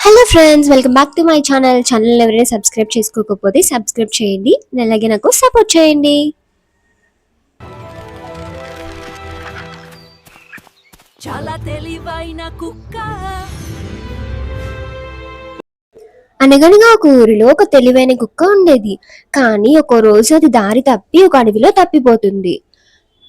Hello friends, welcome back to my channel ఎవరైనా subscribe చేసుకోకపోతే subscribe చేయండి. అలాగే నాకు సపోర్ట్ చేయండి. చాలా తెలివైన కుక్క. అనగనగా ఒక ఊరిలో ఒక తెలివైన కుక్క ఉండేది. కానీ ఒక రోజు అది దారి తప్పి ఒక అడవిలో తప్పిపోతుంది.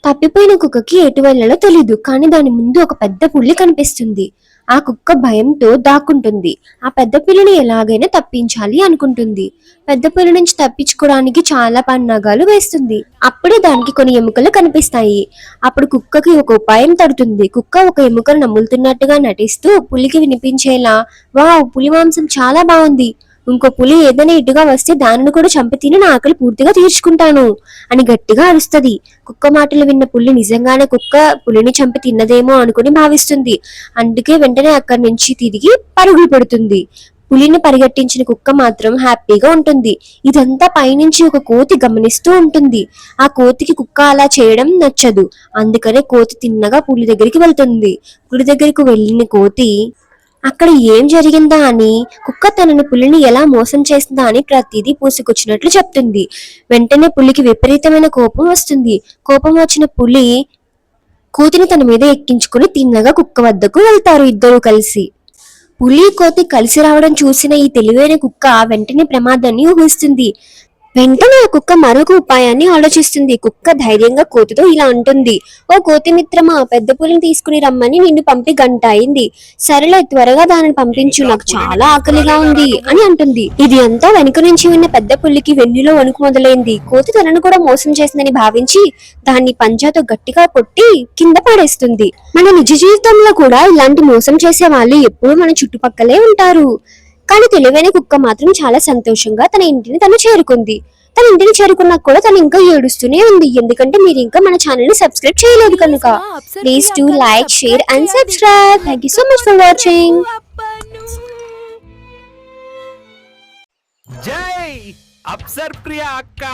తప్పిపోయిన కుక్కకి ఎటు వెళ్ళాలో తెలీదు. కానీ దాని ముందు ఒక పెద్ద పులి కనిపిస్తుంది. ఆ కుక్క భయంతో దాక్కుంటుంది. ఆ పెద్ద పులిని ఎలాగైనా తప్పించాలి అనుకుంటుంది. పెద్ద పులి నుంచి తప్పించుకోవడానికి చాలా పన్నాగాలు వేస్తుంది. అప్పుడే దానికి కొన్ని ఎముకలు కనిపిస్తాయి. అప్పుడు కుక్కకి ఒక ఉపాయం తడుతుంది. కుక్క ఒక ఎముకను నములుతున్నట్టుగా నటిస్తూ పులికి వినిపించేలా, వావ్, పులి మాంసం చాలా బాగుంది, ఇంకో పులి ఏదైనా ఇటుగా వస్తే దానిని కూడా చంపి తిని నా ఆకలి పూర్తిగా తీర్చుకుంటాను అని గట్టిగా అరుస్తుంది. కుక్క మాటలు విన్న పులి నిజంగానే కుక్క పులిని చంపి తిన్నదేమో అనుకుని భావిస్తుంది. అందుకే వెంటనే అక్కడి నుంచి తిరిగి పరుగులు పెడుతుంది. పులిని పరిగెట్టించిన కుక్క మాత్రం హ్యాపీగా ఉంటుంది. ఇదంతా పైనుంచి ఒక కోతి గమనిస్తూ ఉంటుంది. ఆ కోతికి కుక్క అలా చేయడం నచ్చదు. అందుకనే కోతి తిన్నగా పులి దగ్గరికి వెళ్తుంది. పులి దగ్గరికి వెళ్ళిన కోతి అక్కడ ఏం జరిగిందా అని, కుక్క తనని పులిని ఎలా మోసం చేస్తుందా అని ప్రతిదీ పూసుకొచ్చినట్లు చెప్తుంది. వెంటనే పులికి విపరీతమైన కోపం వస్తుంది. కోపం వచ్చిన పులి కోతిని తన మీద ఎక్కించుకుని తిన్నగా కుక్క వద్దకు వెళ్తారు ఇద్దరు కలిసి. పులి కోతి కలిసి రావడం చూసిన ఈ తెలివైన కుక్క వెంటనే ప్రమాదాన్ని ఊహిస్తుంది. వెంటనే ఆ కుక్క మరొక ఉపాయాన్ని ఆలోచిస్తుంది. కుక్క ధైర్యంగా కోతితో ఇలా అంటుంది, ఓ కోతి మిత్రమా, పెద్ద పులిని తీసుకుని రమ్మని నిన్ను పంపి గంట అయింది. సరేలే, త్వరగా దానిని పంపించు, నాకు చాలా ఆకలిగా ఉంది అని అంటుంది. ఇది అంతా వెనుక నుంచి ఉన్న పెద్ద పులికి వెన్నులో వణుకు మొదలైంది. కోతి తనను కూడా మోసం చేసిందని భావించి దాన్ని పంజాతో గట్టిగా కొట్టి కింద పడేస్తుంది. మన నిజ జీవితంలో కూడా ఇలాంటి మోసం చేసే వాళ్ళు ఎప్పుడూ మన చుట్టుపక్కలే ఉంటారు. కానీ తెలివైన కుక్క మాత్రం చాలా సంతోషంగా తన ఇంటిని తను చేరుకుంది. తన ఇంటిని చేరుకున్నాక కూడా తను ఇంకా ఏడుస్తూనే ఉంది. ఎందుకంటే మీరు ఇంకా మన ఛానల్ ని సబ్స్క్రైబ్ చేయలేదు కనుక. Please to like, share and subscribe. Thank you so much for watching. జై అప్సర్ ప్రియ అక్క.